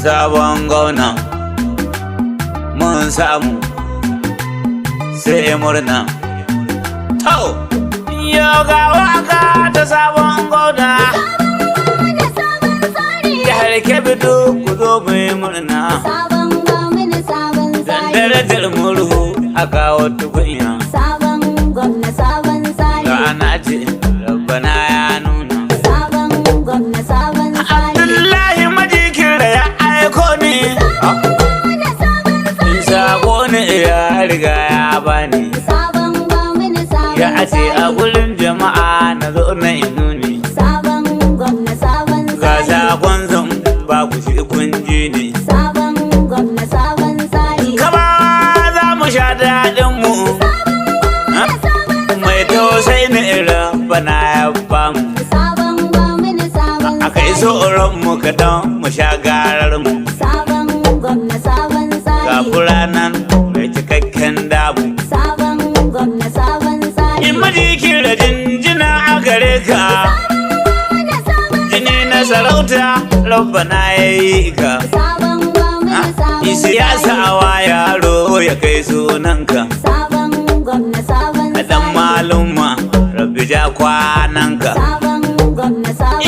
sabon gwamna mun samu sai murna. Tau, yau ga waka ta sabon gwamna jihar Kebbi duk ku zo mu yi murna. Dan darajar murhu a kawo tukunya. Ga ana ce rabbana ya nuna. Abdullahi majikin da ya aiko ni. Sako ne ya riga ya bani. Ya ce a gurin jama'a na zo na inuni. Ga sakon zan ba ku shi kun ji ne. Kaba za mu sha daɗin mu. Mai tausayi na irin bana ya bamu. Aka yi tsoron mu kaɗan mu sha garar mu. Ga furanan mai cikakken damu. In majikin da jinjina a gare ka. Jini na sarauta rabbana ya yi ka. Siyasa wa yaro ya kai sunanka. Dan malumma rabbi ja kwananka.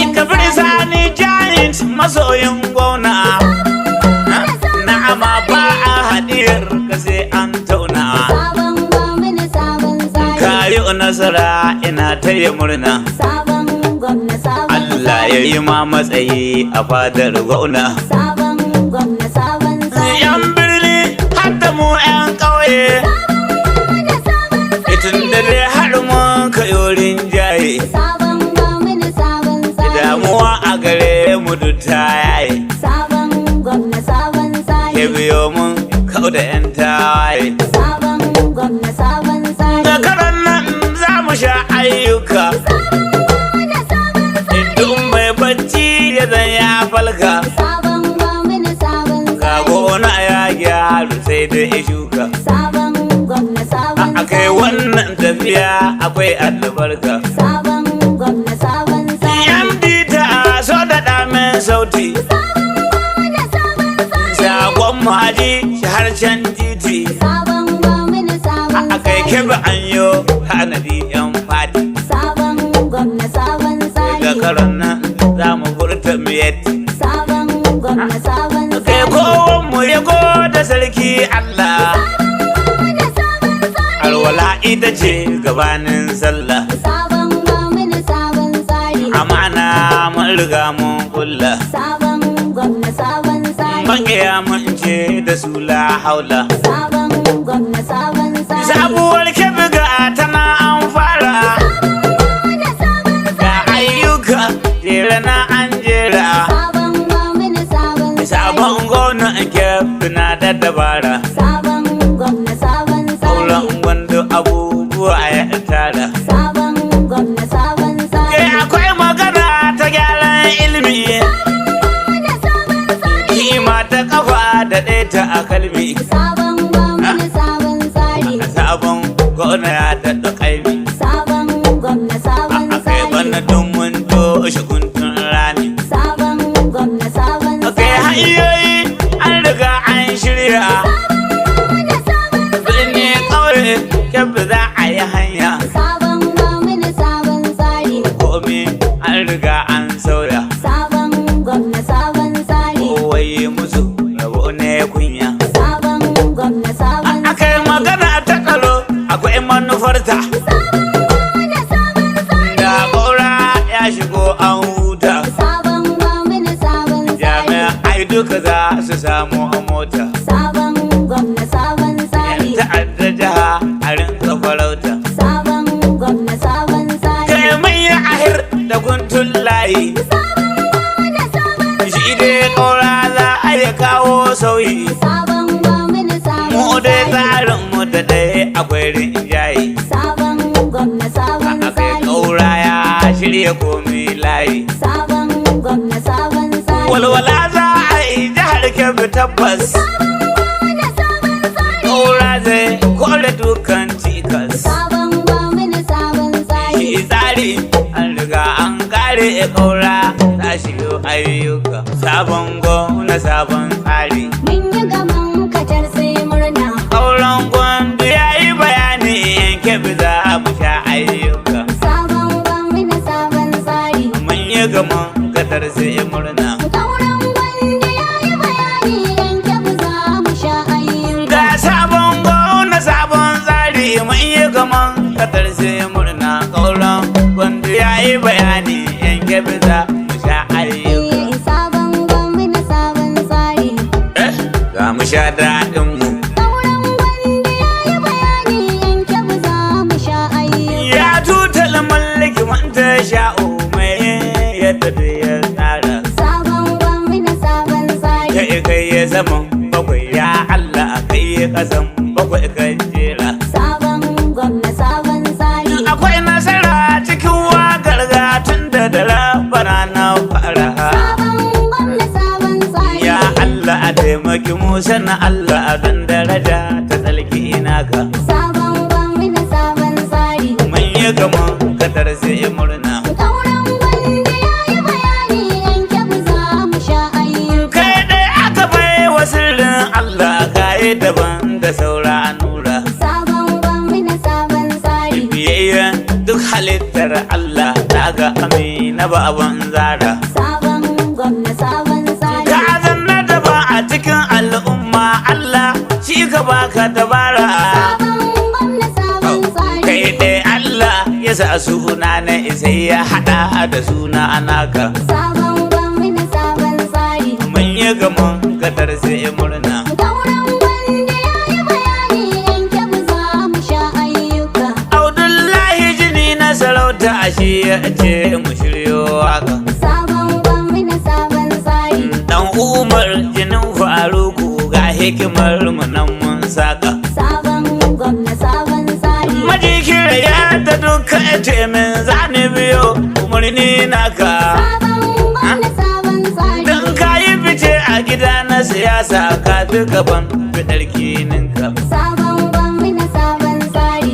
Ikabir sani giant masoyin gwamna. Na'ama ba a hadiyar ka sai an tauna. Kayi nasara ina taya murna. Allah ya yi ma matsayi a fadar gwamna. Yan birni hadda mu 'yan ƙauye. Tun da dai har mun kayorin jaye. Damuwa a gare mu duk ta yaye. Ke biyo mun kau da 'yan tawaye. Da karan nan za mu sha ayyuka. Duk mai bacci ya zan ya falka. Ga gona ya gyaru sai da ya shuka. Akai wannan tafiya akwai albarka. Yan bita so da damin sauti. Sakon maji shi harshen titi. Akai kebe an yo hanadi yan fadi. Daga karan nan za mu furta miyati. Akai kowon mu ya da sarki Allah. Alwala ita ce gabanin sallah. Amana mun riga mun kulla. Maƙiya mun ce da su la haula. Sabuwar Kebbi ga tana an fara. Ga ayyuka jera na an jera. Sabon gwamna Kebbi na da dabara. Abubuwa ya tara. Kai akwai magana ta gyaran ilimi. Kima ta kafa da ɗaya ta a kalmi. Sabon gwamna ya daɗa ƙaimi. Akai bana domin toshe kuntun rani. Akai hanyoyi an riga an shirya. Kebbi za a yi hanya. Komi an riga an sauya. Kowai musu rabo ne kunya. Akai magana ta tsaro akwai manufarta. Da gora ya shigo an huta. Jami'ai duka za su samu a mota. Ta'adda jiha a rinka farauta. Kai manya ahir da guntun layi. Shi dai ƙaura za a yi kawo sauyi. Mu dai tsarin mu da ɗaya akwai rinjaye. Akai ƙaura ya shirya komi layi. Walwala za a yi jihar Kebbi tabbas. Ƙaura zai kore dukan cikas. Shi tsari an riga an kare ƙaura. shiyo ayyuka. Sabon gwamna sabon tsari. Mun yi gaban kacar sai murna. Kauran gwandu ya yi bayani yanke biza mu sha ayyuka. Sabon gwamna sabon tsari. Mun yi gaban katar sai murna. Kauran gwandu ya yi bayani yanke biza mu sha ayyuka. Ga sabon gwamna sabon tsari mun yi gaban katar sai murna. Kauran gwandu ya yi bayani yanke biza mu sha ayyuka. Sabon gwamna sabon tsari. Za mu sha daɗin mu. Kauran gwandu ya yi bayani yanke biza mu sha ayyuka. Ya tutal mallaki wanda sha'o mai yadda da ya tsara. Sabon gwamna sabon tsari. Kai ya zaman bakwai ya Allah kai ya kasan bakwai kan jera. Sabon gwamna sabon tsari. Akwai nasara cikin wakar gatun da rabana na fara. Sabon gwamna sabon tsari. Ya Allah a taimaki Musa na Allah don daraja ta tsalki naka. Sabon gwamna sabon tsari. Mun yi gaman kadar sai murna. Kauran gwandu ya yi bayani yanke biza mu sha ayyuka. Kai dai aka bai wa sirrin Allah kayi daban da saura nura. Sabon gwamna sabon tsari. Biyayya duk halittar Allah daga amina baban zara. Sabon gwamna sabon tsari. Ka zanna da ba a cikin al'umma Allah shi ka baka dabara. Sabon gwamna sabon tsari. Kai dai Allah ya sa suna na sai ya hada da suna naka. Sabon gwamna sabon tsari. Mun yi gaman kadar sai murna. Kauran gwandu ya yi bayani yanke biza mu sha ayyuka. Abdullahi jini na sarauta shi ya ce mu shiryo haka. Sabon gwamna sabon tsari. Dan Umar jinin Faruku ga hikimar mu nan mun saka. Sabon gwamna sabon tsari. Majikira ya da duka ce min zani biyo umarni naka. Sabon gwamna sabon tsari. Dan kayi fice a gida na siyasa ka fi gaban fidar kininka. Sabon gwamna sabon tsari.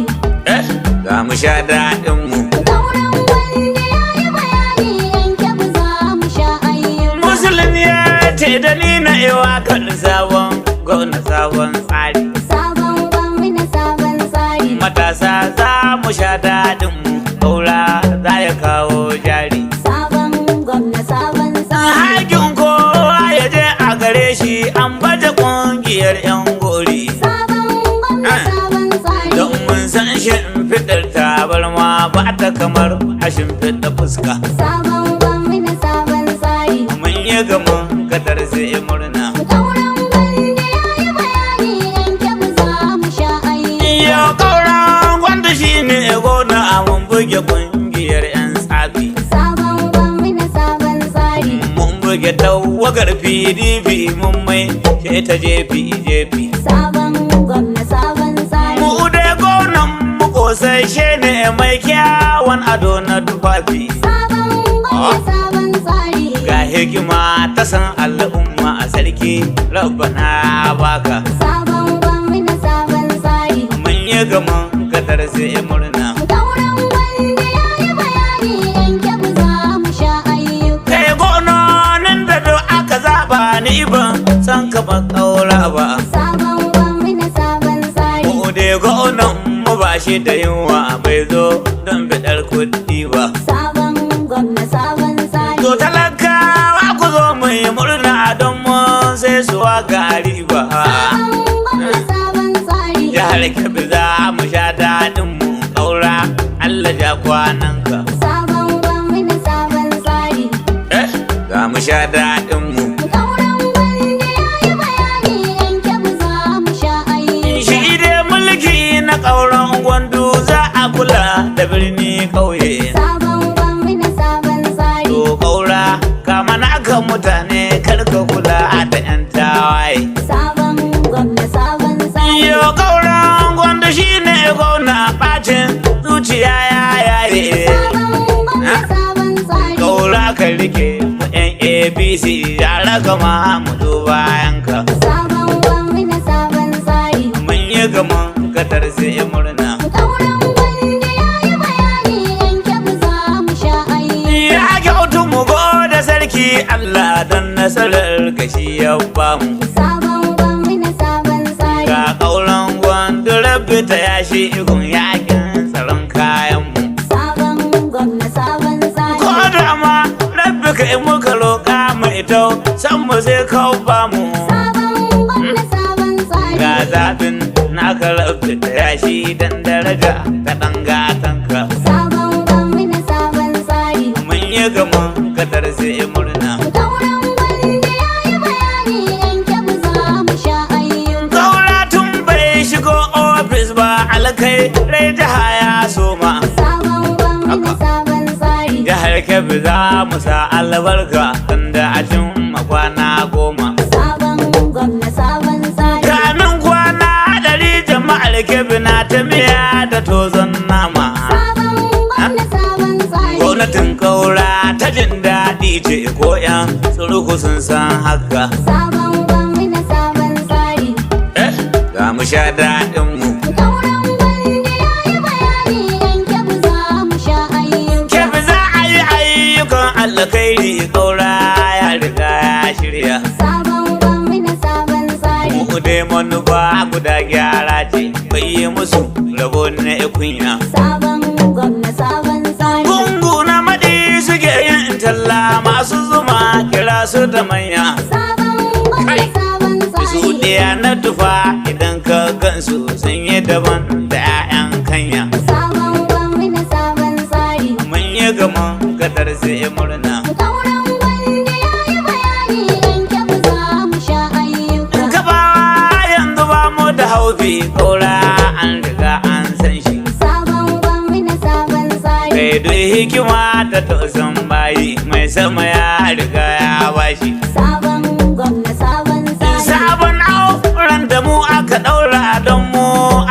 Za mu sha daɗin mu. Kauran gwandu ya yi bayani yanke biza mu sha ayyuka. Musulun ya ce da ni na iwa kan sabon gwamna sabon tsari. Sabon gwamna sabon tsari. Matasa za mu sha daɗin mu. Kaura za ya kawo jari. Sabon gwamna sabon tsari. Hakin kowa ya je a gare shi an baje ƙungiyar 'yan gori. Sabon gwamna sabon tsari. Don mun san shimfiɗar tabarma ba ta kamar a shimfiɗa fuska. Sabon gwamna sabon tsari. Mun yi gaman kadar sai murna. Kauran gwandu ya yi bayani yanke biza mu sha ayyuka. Yau kauran wanda shi ne gona mun buge ƙungiyar 'yan tsafi. Sabon gwamna sabon tsari. Mun buge tawagar PDP mun mai ke ta jefi. Sabon gwamna sabon tsari. Mu dai gonan mu kosashe ne mai kyawun ado na tufafi. Sabon gwamna sabon tsari. Ga hikima ta san al'umma a sarki rabbana baka. Sabon gwamna sabon tsari. Mun yi gaman kadar sai murna. Kauran gwandu ya yi bayani yanke biza mu sha ayyuka. Kai gononin da duk aka zaba ni ban san ka ba kaura ba. Sabon gwamna sabon tsari. Mu dai gonan mu ba shi da yunwa bai zo don bidar kuɗi ba. Sabon gwamna sabon tsari. To talakawa ku zo mu yi murna don mu sai suwa gari ba. Sabon gwamna sabon tsari. Jihar Kebbi za mu sha daɗin mu kaura Allah ja kwananka. Sabon gwamna sabon tsari. Za mu sha daɗin mu. Kauran gwandu ya yi bayani yanke biza mu sha ayyuka. Shi dai mulki na kauran gwandu za a kula da birni ƙauye. Sabon gwamna sabon tsari. To kaura kama naka mutane karka kula da 'yan tawaye. Sabon gwamna sabon tsari. Yo kauran gwandu shi ne gwamna ɓacin zuciya ya yaye. Sabon gwamna sabon tsari. Kaura ka rike mu 'yan APC yara kama mu zo bayanka. Sabon gwamna sabon tsari. Mun yi gaman kadar sai murna. Kauran gwandu ya yi bayani yanke biza mu sha ayyuka. Ya kyautu mu go da sarki shi Allah don nasarar kashi ya bamu. Sabon gwamna sabon tsari. Ga ƙauran gwandu rabbi ta yashi igun yakin tsaron kayanmu. Sabon gwamna sabon tsari. Ko da ma rabbi ka in muka roƙa mai tau san mu sai kau bamu. Sabon gwamna sabon tsari. Ga zaɓin naka rabbi ta yashi dan daraja ta ɗan gatanka. Sabon gwamna sabon tsari. Mun yi gaman kadar sai murna. Gauran gwanda ya yi bayani yan kyabu za mu sha ayyuka. Gaura tun bai shigo ofis ba alkai rai jiha ya soma. Sabon gwamna sabon tsari. Jihar Kebbi za mu sa albarka tunda a cin makwana 10. Sabon gwamna sabon tsari. Kamin kwana 100 jama'ar Kebbi na ta miya da tozon nama. Sabon gwamna sabon tsari. Gwamnatin Kaura ta jin daɗi ce ko 'yan suruku sun san haka. Sabon gwamna sabon tsari. Ga mu sha daɗinmu. Gauran gwanda ya yi bayani yan kyabu za mu sha ayyuka. Kebbi za a yi ayyukan alkhairi Kaura ya riga ya shirya. Sabon gwamna sabon tsari. Mu dai manufa guda gyara ce bai yi musu rabo na ikunya. Sabon gwamna sabon tsari. Gungu na maɗi suke yin talla masu zuma kira su da manya. Sabon gwamna sabon Su tsari. ɗaya na tufa idan ka gansu sun yi daban da 'ya'yan kanya. Sabon gwamna sabon tsari. Mun yi gaman kadar sai murna. Gauran gwanda ya yi bayani yan kyabu za mu sha ayyuka. Gabawa yanzu ba mu da haufi Kaura an riga an san shi. Sabon gwamna sabon tsari. Kai duk hikima ta tausan bayi mai sama ya riga ya bashi. Sabon gwamna sabon tsari. Sabon auren da mu aka ɗaura don mu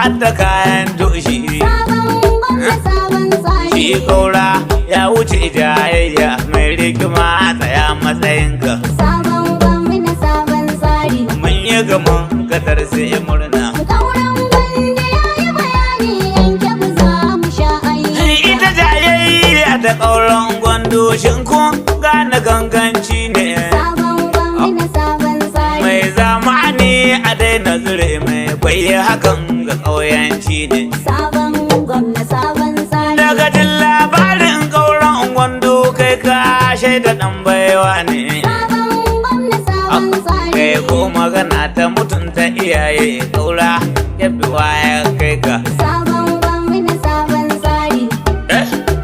adda kayan toshi. Sabon gwamna sabon tsari. Shi Kaura ya wuce jayayya mai rikima tsaya matsayinka. Sabon gwamna sabon tsari. Mun yi gaman kadar sai murna. Gauran gwanda ya yi bayani yan kyabu za mu sha ayyuka. Ita jayayya da ƙauran gwando shin kun gane ganganci ne. Sabon gwamna sabon tsari. Mai zamani a daina zure mai kwaye hakan ga ƙauyanci ne. Sabon gwamna sabon tsari. Daga jin labarin ƙauran gwando kai ka shaida ɗan baiwa ne. Sabon gwamna sabon tsari. Kai ko magana ta mutunta iyaye Kaura Kebbi ya kai ka. Sabon gwamna sabon tsari.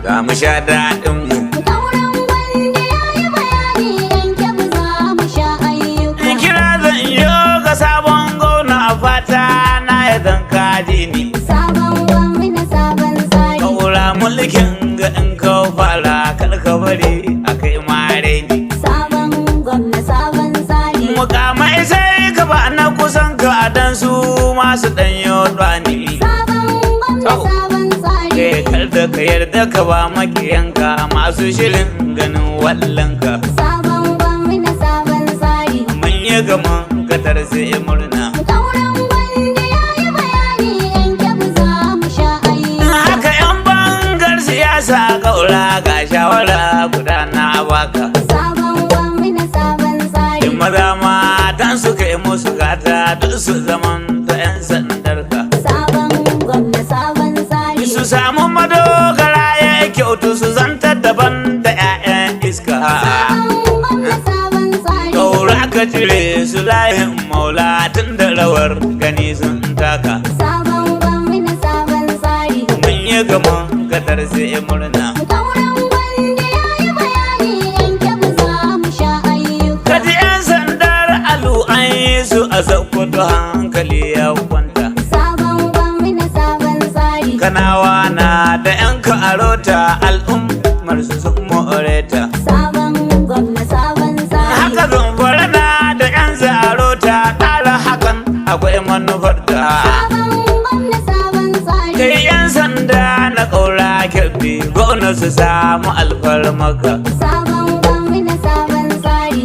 Ga mu sha daɗinmu. Gauran gwanda ya yi bayani yan kyabu za mu sha ayyuka. Kira zan yi ga sabon gona a fata na ya zan kaji ni. Sabon gwamna sabon tsari. Kaura mulkin ga in ka fara kalka bari a kai mare ni. Sabon gwamna sabon tsari. Mukamai sai ka ba na kusan ka dan su masu ɗanyo ɗani. Sabon gwamna sabon tsari. Kai kar da ka yarda ka ba makiyanka masu shirin ganin wallanka. Sabon gwamna sabon tsari. Mun yi gaman kadar sai murna. Gauran gwanda ya yi bayani yan kyabu za mu sha ayyuka. Haka 'yan bangar siyasa Kaura ga shawara guda na baka. Sabon gwamna sabon tsari. Maza matan suka yi musu gata duk su zaman ta 'yan sandarka. Sabon gwamna sabon tsari. Su samu madogara ya kyautu su zanta daban da 'ya'yan iska. Sabon gwamna sabon tsari. Kaura ka cire su layin maula tun da rawar gani sun taka. Sabon gwamna sabon tsari. Mun yi gaman kadar sai murna. Gauran gwanda ya yi bayani yan kyabu za mu sha ayyuka. Kaji 'yan sandar alu an yi su a Sokoto hankali ya kwanta. Sabon gwamna sabon tsari. Kanawa na da 'yan karota al'ummar su sun moreta. Sabon gwamna sabon tsari. Haka Zamfara na da 'yan zarota ƙara hakan akwai manufarta. Sabon gwamna sabon tsari. Kai 'yan sanda na Kaura Kebbi gwamna su samu alfarmaka. Sabon gwamna sabon tsari.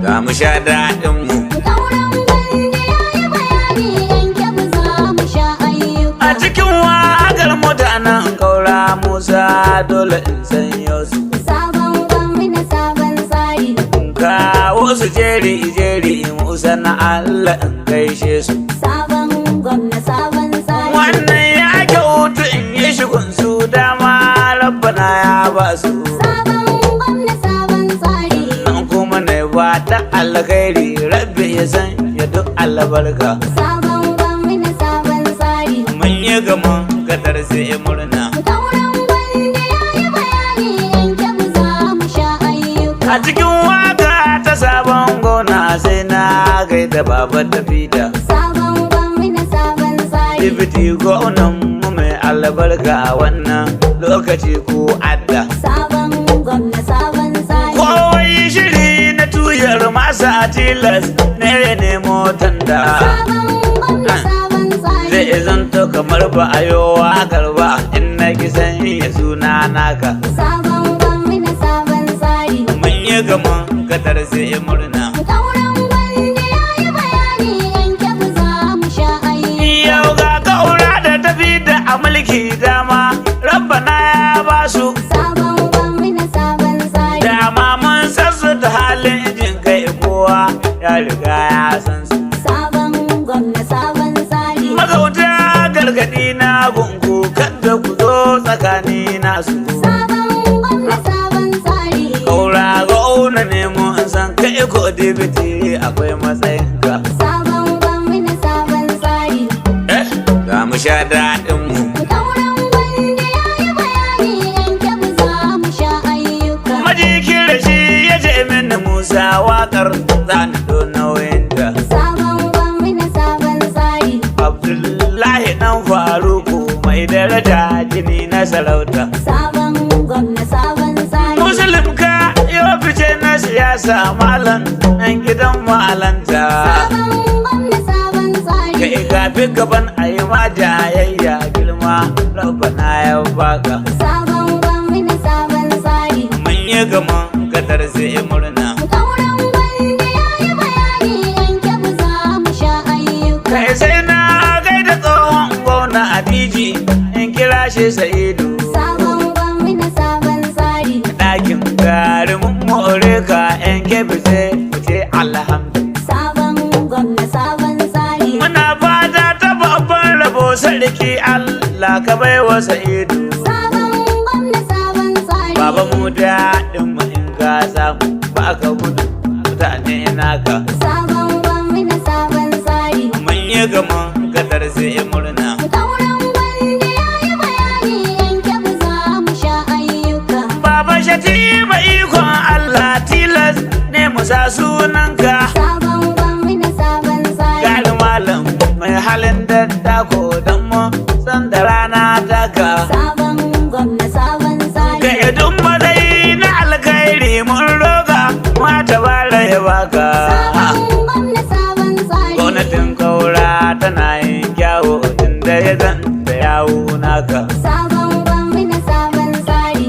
Ga mu sha daɗinmu. Gauran gwanda ya yi bayani yan kyabu za mu sha ayyuka. A cikin waƙar mutanen Kaura Musa dole in sanyo su. Sabon gwamna sabon tsari. su jeri jeri Musa na Allah in gaishe su. sabon gwamna sabon tsari. Wannan ya kyautu in yi shigun su dama rabbana ya ba su. Sabon gwamna sabon tsari. Nan kuma na ba ta alkhairi rabbi ya san ya duk albarka. Sabon gwamna sabon tsari. Mun yi gaman gadar sai murna. Kauran wanda ya yi bayani yanke mu za mu sha ayyuka. A cikin waka ta sabon gona sai na gaida baba tafida. Sabon gwamna sabon tsari. Dibiti gonan mu mai albarka a wannan lokaci ko adda. Sabon gwamna sabon tsari. Kowai shiri na tuyar masa tilas ne ya nemo tanda. Sabon gwamna sabon tsari. Zai zanto kamar ba a yi wakar ba in na kisan ya suna naka. Sabon gwamna sabon tsari. Mun yi gaman gadar sai murna. Kauran wanda ya yi bayani yanke mu za mu sha ayyuka. Yau ga kaura da tafi da a mulki dama rabbana ya ba su. Sabon gwamna sabon tsari. Dama mun sassu da halin jin kai kowa ya riga ya san su. Sabon gwamna sabon tsari. Magauta gargadi na gungu kada ku zo tsakani nasu. Sabon gwamna sabon tsari. Kaura ga auna nemo in san kai ko dibiti akwai matsayinka. Sabon gwamna sabon tsari. Za mu sha daɗin mu. Kauran wanda ya yi bayani yanke mu za mu sha ayyuka. Majikin da shi ya ce mini Musa waƙar zan do nauyinta. Sabon gwamna sabon tsari. Abdullahi dan Faruku mai daraja jini na sarauta. Sabon gwamna sabon tsari. Muslim ka yau fice na siyasa malam nan gidan malanta. Sabon gwamna sabon tsari. Kai gafi gaban a yi ma jayayya girma rabbana ya baka. Sabon gwamna sabon tsari. Mun yi gaman gadar sai murna. Kauran wanda ya yi bayani yanke mu za mu sha ayyuka. Kai sai na gaida tsohon gwamna Abiji in kira shi Sa'idu. Sabon gwamna sabon tsari. Ɗakin garin more ka yan kebi sai mu ce alhamdu. Sabon gwamna sabon tsari. Muna fata ta babban rabo sarki Allah ka bai wa Sa'idu. Sabon gwamna sabon tsari. Baba mu daɗin mu in ka samu ba ka gudu mutane naka. Sabon gwamna sabon tsari. Mun yi gaman gadar sai murna. Kauran wanda ya yi bayani yanke mu za mu sha ayyuka. Baba shati mai ikon Allah tilas ne mu sa sunanka. Sabon gwamna sabon tsari. Gani malam mai halin daddako don mu san da rana taka. Sabon gwamna sabon tsari. Ga idun madai na alkhairi mun roga mata bara ya baka. Sabon gwamna sabon tsari. Gwamnatin kaura tana yin kyawo inda ya zan da yawo naka. Sabon gwamna sabon tsari.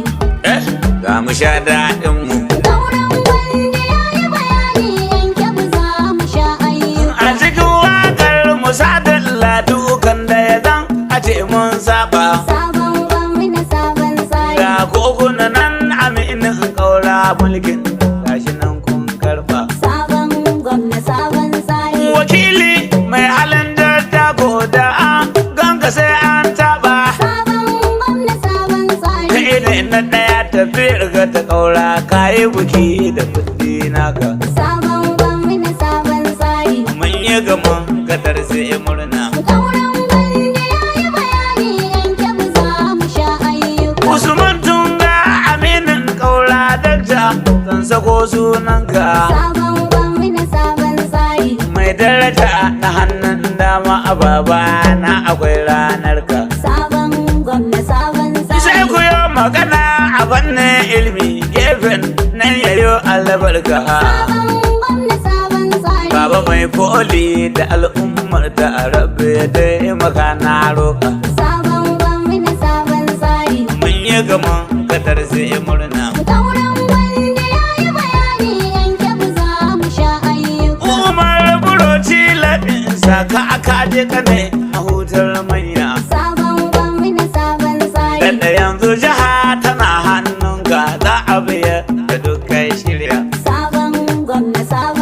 Ga mu sha daɗin mu. Kauran wanda ya yi bayani yanke mu za mu sha ayyuka. A cikin wakar musadin ladukan da ya zan a ce mun saba. Sabon gwamna sabon tsari. Ga koguna nan aminin kaura mulkin gashi nan kun karba. Sabon gwamna sabon tsari. Wakili mai halin daddako da an ganka sai an taba. Sabon gwamna sabon tsari. Kai da na ɗaya tafiyar ga ta kaura kayi buki da kuɗi naka. Sabon gwamna sabon tsari. Mun yi gaman gadar sai murna. Kauran wanda ya yi bayani yanke mu za mu sha ayyuka. Usman Tunga aminin kaura dakta zan sako sunanka. Sabon gwamna sabon tsari. Mai daraja na hannun dama a baba na akwai ranar ka. Sabon gwamna sabon Sai tsari. ku yi magana a fannin ilmi gefen nan yayo albarka. Sabon gwamna sabon tsari. Baba mai koli da al'ummar da arabe ya taimaka na roƙa. Sabon gwamna sabon tsari. Mun yi gaman gadar sai murna. Kauran wanda ya yi bayani yanke mu za mu sha ayyuka. Umar buroci laɗin saka aka je kane a hutar manya. Sabon gwamna sabon tsari. Da yanzu jiha tana hannunka za a biya da dukkan shirya. Sabon gwamna sabon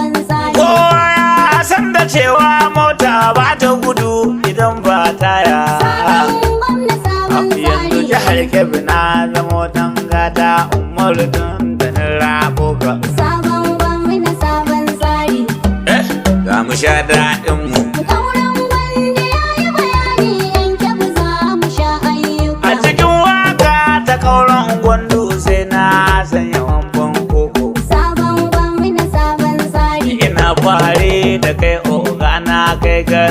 Kebbi na zamo dan gata Umaru tun da na rabo ka. Sabon gwamna sabon tsari. Za mu sha daɗin mu. Kauran gwanda ya yi bayani yan Kebbi za mu sha ayyuka. A cikin waka ta kauran gwandu sai na sanya wamban koko. Sabon gwamna sabon tsari. Ina fahari da kai ogana kai ga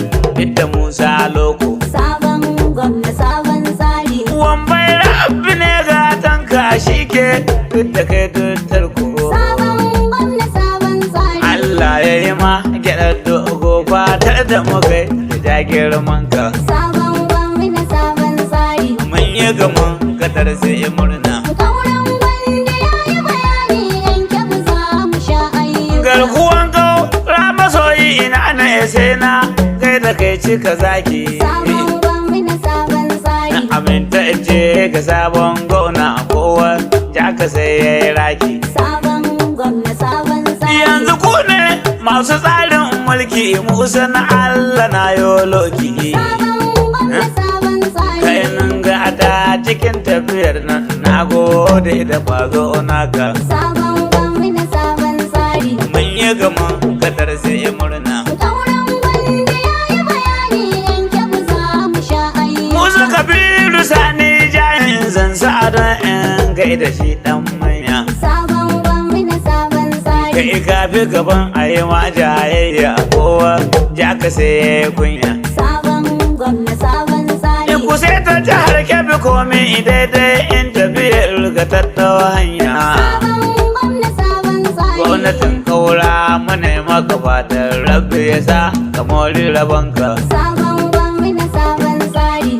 ita Musa Loko. Sabon gwamna sabon tsari. Wambai rabbi ne ga tanka shi ke duk da kai duk tarko. Sabon gwamna sabon tsari. Allah ya yi ma gyaɗar dogo fatar da mukai da ja girman ka. Sabon gwamna sabon tsari. Mun yi gaman kadar sai murna. Kauran gwanda ya yi bayani yan Kebbi za mu sha ayyuka. Garkuwan kau ramasoyi ina na sai na kai da kai cika zaki. Sabon gwamna sabon tsari. Aminta ce ga sabon gona kowa ja ka sai ya yi raki. Sabon gwamna sabon tsari. Yanzu ku ne masu tsarin mulki Musa na Allah na yoloki. Sabon gwamna sabon tsari. Kai nan ga ta cikin tafiyar nan na gode da kwazo naka. Sabon gwamna sabon tsari. Mun yi gaman kadar sai murna. Kauran gwanda ya yi bayani yan Kebbi za mu sha ayyuka. Musa Kabiru Sani jahin zan sa don in gaida shi dan manya. Sabon gwamna sabon tsari. Kai ka fi gaban a yi ma jayayya kowa ja ka sai kunya. Sabon gwamna sabon tsari. In ku sai ta jihar Kebbi komai daidai in tafiyar ga tattawa hanya. Sabon gwamna sabon tsari. Gwamnatin kaura mana maka fatan rabbi ya sa ka mori rabanka. Sabon gwamna sabon tsari.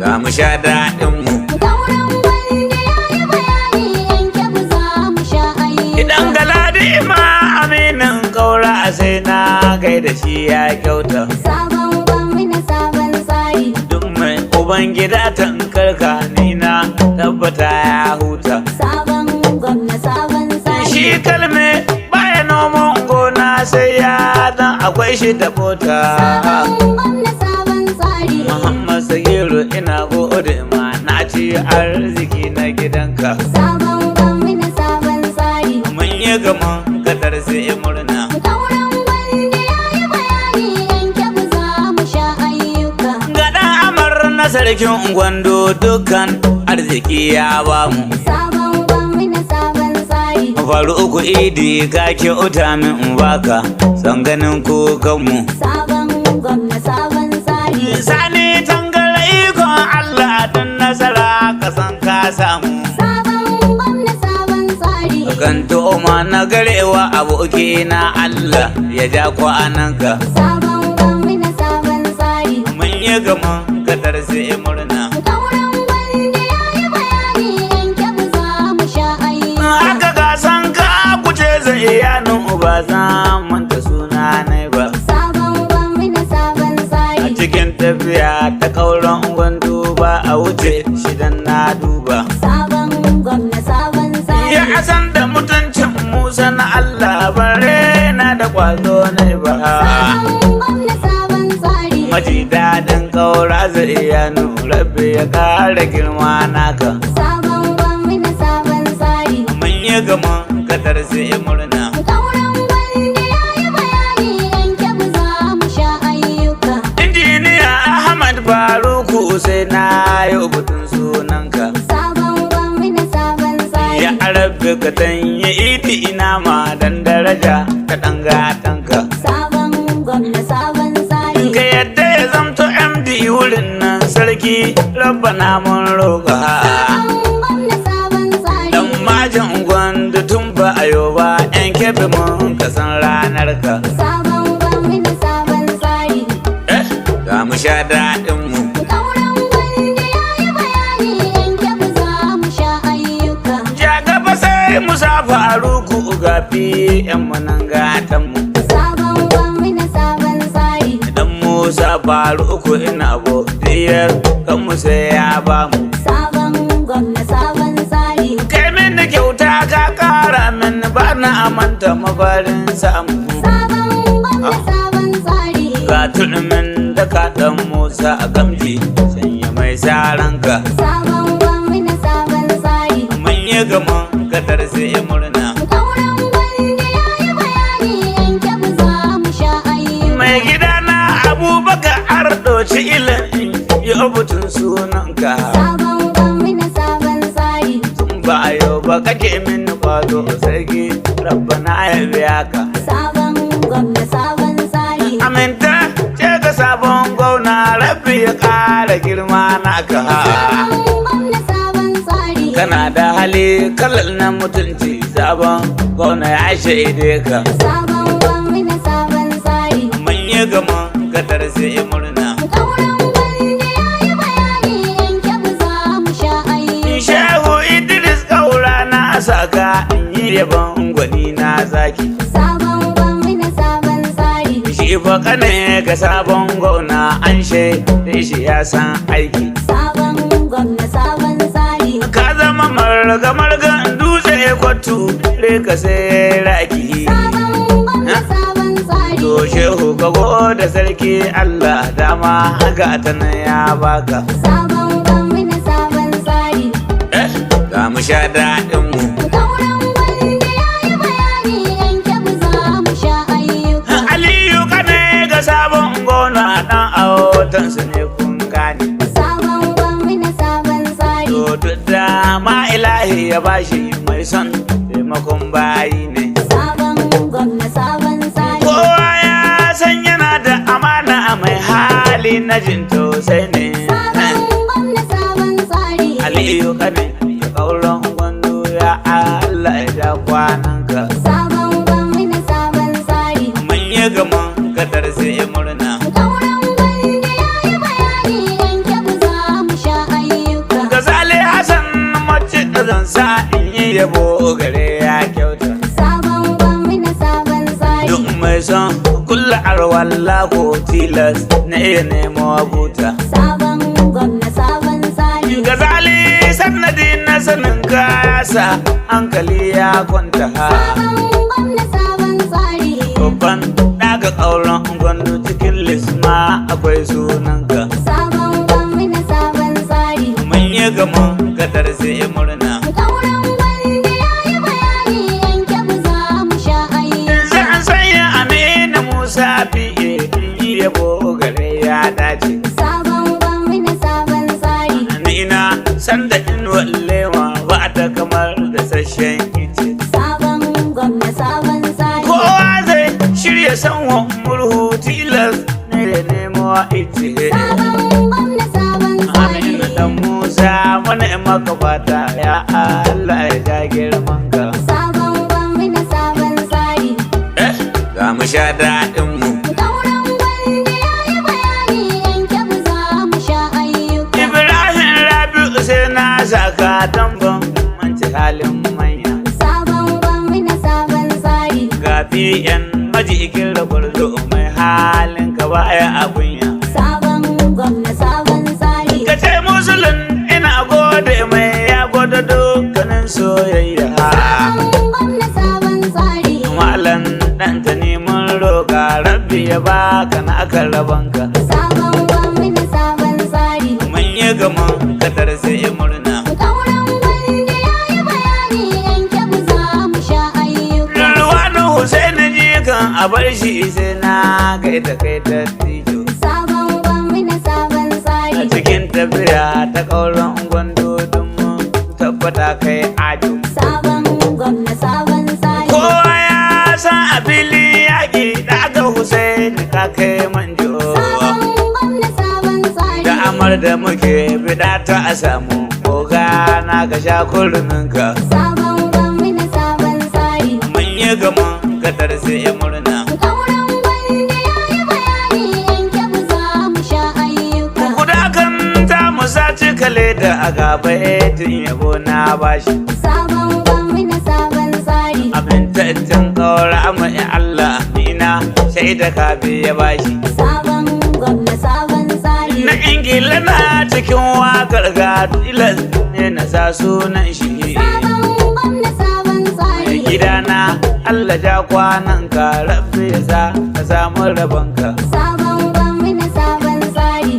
Za mu sha daɗin mu. Kauran gwanda ya yi bayani yan Kebbi za mu sha ayyuka. Idan galadi ma aminin kaura sai na gaida shi ya kyauta. Sabon gwamna sabon tsari. Duk mai ubangida tankarka ni na tabbata ya huta. Sabon gwamna sabon tsari. Shi kalme baya noman gona sai ya dan akwai shi da bota. Sabon gwamna sabon tsari. Muhammad Sagiru ina gode ma na ci arziki na gidanka. Sabon gwamna sabon tsari. Mun yi gaman kadar sai murna. Kauran gwanda ya yi bayani yan Kebbi za mu sha ayyuka. Ga ɗan amar na sarkin gwando dukkan arziki ya bamu. Sabon gwamna sabon tsari. Faru uku idi ka kyauta min in baka son ganin kukanmu. Sabon gwamna sabon tsari. Sani tangara ikon Allah don nasara ka san ka samu. Sabon gwamna sabon tsari. Kan toma na garewa aboki na Allah ya ja kwananka. Sabon gwamna sabon tsari. Mun yi gaman kadar sai murna. Kauran gwanda ya yi bayani yan Kebbi za mu sha ayyuka. Haka ka san ka kuce zai yanin uba zan manta suna ne ba. Sabon gwamna sabon tsari. A cikin tafiya ta kauran gwandu ba a wuce shidan na duba. Sabon gwamna sabon tsari. Ya san da mutuncin Musa na Allah bare na da kwazo ne ba. Sabon gwamna sabon tsari. Maji daɗin kaura zai yanu rabbi ya kara girma naka. Sabon gwamna sabon tsari. Mun yi gaman kadar sai murna. Kauran gwanda ya yi bayani yan Kebbi za mu sha ayyuka. Injiniya Ahmad Faruku sai na yi batun sunanka. Sabon gwamna sabon tsari. Ya arabe ka tanye iti ina ma dan daraja ta ɗan gatanka. Sabon gwamna sabon tsari. Ka yadda ya zamto MD wurin nan sarki rabbana mun roƙa. Sabon gwamna sabon tsari. Dan majin gwanda tun ba a yau ba yan kebe mun kasan ranar ka. Sabon gwamna sabon tsari. Za mu sha daɗin mu. Kauran gwanda ya yi bayani yan Kebbi za mu sha ayyuka. Ja gaba sai Musa Faruku gafi yan manan gatan mu. Sabon gwamna sabon tsari. Dan Musa Faruku ina godiyar kan mu sai ya bamu. Sabon gwamna sabon tsari. Kai min kyauta ka kara min ba na amanta mafarin samu. Sabon gwamna sabon tsari. Ga turmin da ka dan Musa a gamji sanya mai saranka. Sabon gwamna kadar sai murna. Kauran gwanda ya yi bayani yanke ba za mu sha ayyuka. Mai gidana Abubakar Ardoci ilin yau butun sunanka. Sabon gwamna sabon tsari. Ba yau ba kake min kwazo sarki rabbana ya biya ka. Sabon gwamna sabon tsari. Aminta ce ka sabon gwamna rabbi ya kara girma naka. Sabon gwamna sabon tsari. Kana da hali kalal na mutunci sabon gwamna ya shaide ka. Sabon gwamna sabon tsari. Mun yi gaman kadar sai murna. Kauran gwanda ya yi bayani yanke ba za mu sha ayyuka. Shehu Idris Kaura na saka in yi yabon gwani na zaki. Sabon gwamna sabon tsari. Shi fa kane ga sabon gwamna an shaide shi ya san aiki. Sabon gwamna sabon tsari. Ka zama marga-margan dutse kwatu reka sai raki. Sabon gwamna sabon tsari. To shehu ka da sarki Allah dama haka ta nan ya baka. Sabon gwamna sabon tsari. Ga mu sha daɗin mu. Kauran gwanda ya yi bayani yanke ba za mu sha ayyuka. Aliyu kane ga sabon gona dan autansu ne kun gane. Sabon gwamna sabon tsari. To duk da ma ilahi ya bashi mai son taimakon bayi ne. Sabon gwamna sabon tsari. Kowa ya san yana da amana mai hali na jin tausayi ne. Sabon gwamna sabon tsari. Aliyu kane ya kauran gwando ya Allah ya ja kwananka. Sabon gwamna sabon tsari. Mun yi gaman kadar sai murna. Kauran gwanda ya yi bayani yanke ba za mu sha ayyuka. Gazali Hassan mace zan sa in yi yabo gare ya kyauta. Sabon gwamna sabon tsari. Duk mai son kulla arwalla ko tilas na iya nemo abuta. Sabon gwamna sabon tsari. Gazali sannadi na sanin kasa hankali ya kwanta. Sabon gwamna sabon tsari. Babban daga ƙauran gwando cikin lisma akwai sunanka. Sabon gwamna sabon tsari. Mun yi gaman kadar sai murna. Kauran gwanda ya yi bayani yanke ba za mu sha ayyuka. Zan sanya Aminu Musa fiye in yi yabo gare ya dace. Sabon gwamna sabon tsari. Amina sanda in wallewa ba ta kamar da sashen ice. Sabon gwamna sabon tsari. Kowa zai shirya sanwa murhu tilas ne da nemo ice. Sabon gwamna sabon tsari. Aminu dan Musa mana maka fata ya Allah ya ja girman ka. Sabon gwamna sabon tsari. Ga mu sha daɗin mu. Kauran gwanda ya yi bayani yanke ba za mu sha ayyuka. Ibrahim Rabi'u sai na saka tamban manci halin manya. Sabon gwamna sabon tsari. Gafi yan majikin rabar zo mai halin ka baya abunya. Sabon gwamna sabon tsari. Ka ce musulun ina gode mai ya gwada dukkanin soyayya. Sabon gwamna sabon tsari. Malam ɗanta neman roƙa rabbi ya baka na akan rabanka. Sabon gwamna sabon tsari. Mun yi gaman kadar sai murna. Kauran gwanda ya yi bayani yanke ba za mu sha ayyuka. Ruwanu Hussein ji kan a bar shi sai na kai ta kai ta tijo. Sabon gwamna sabon A tsari. cikin tafiya ta kauran gwando mu tabbata kai ajo. Sabon gwamna sabon tsari. Kowa ya san a fili yaƙi daga Hussein ka kai manjo. Sabon gwamna sabon tsari. Da amar da muke bida ta a samu koga na ga sha kurminka. Sabon gwamna sabon tsari. Mun yi gaman kadar sai murna. Kauran gwanda ya yi bayani yanke ba za mu sha ayyuka. Guda kan ta musa cikale da a gaba etin yabo na bashi. Sabon gwamna sabon tsari. Amintaccen ƙaura mai Allah nina shaida kafi ya bashi. Sabon gwamna sabon tsari. Na Ingila na cikin wakar ga tilas ne na sa sunan shi. Sabon gwamna sabon tsari. Gidana Allah ja kwanan ka rabbi ya sa ka samu rabonka. Sabon gwamna sabon tsari.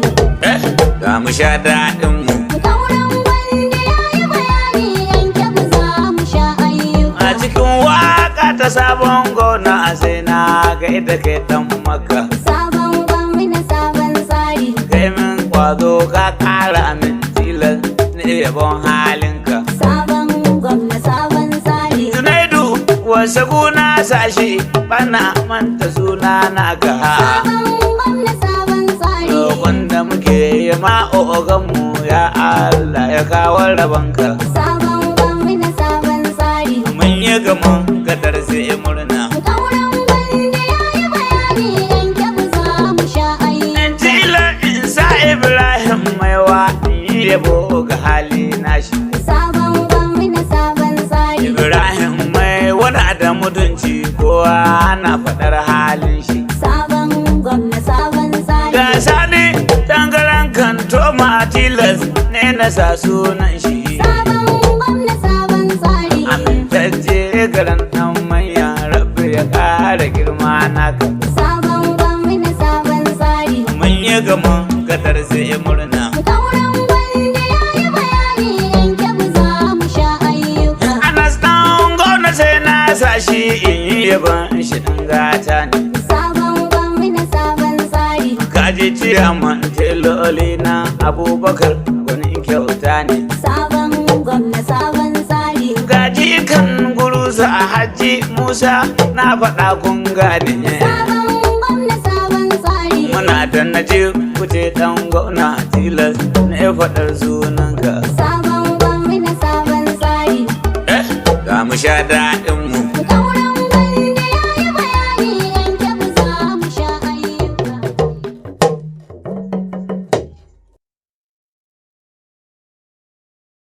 Ga mu sha daɗin mu. Kauran gwanda ya yi bayani yanke ba za mu sha ayyuka. ta sabon gona sai na ga ita kai dan maka. Sabon gwamna sabon tsari. Kai min kwazo ka kara min tilas ne yabon halinka. Sabon gwamna sabon tsari. Junaidu wasu guna sashi bana manta suna na ga. Sabon gwamna sabon tsari. Roƙon da muke yi ma oganmu ya Allah ya kawo rabanka. Sabon gwamna sabon tsari. Mun yi gaman gadar sai murna. Kauran wanda ya yi bayani yan kyabu za mu sha ayi. Tila Isa Ibrahim maiwa yi yabo ga hali nashi. Sabon gwamna sabon tsari. Ibrahim mai wada da mutunci kowa na faɗar halin shi. Sabon gwamna sabon tsari. Ga sani tangaran kan toma tilas ne na sa sunan shi. Sabon gwamna sabon tsari. Amintacce garan ɗan manya rabbi ya ƙara girma naka. Sabon gwamna sabon tsari. Mun yi gaman gadar sai murna. Kauran wanda ya yi bayani yan kyabu za mu sha ayyuka. Anas ɗan gona sai na sa shi in yi yaban shi ɗan gata ne. Sabon gwamna sabon tsari. Kaji ciyaman teloli na Abubakar wani kyauta ne. Sabon gwamna sabon tsari. Gaji kan guruza a Hajji Musa na faɗa kun gane. Sabon gwamna sabon tsari. Muna da naje kuce ɗan gona tilas na faɗar sunanka. Sabon gwamna sabon tsari. Ga mu sha daɗin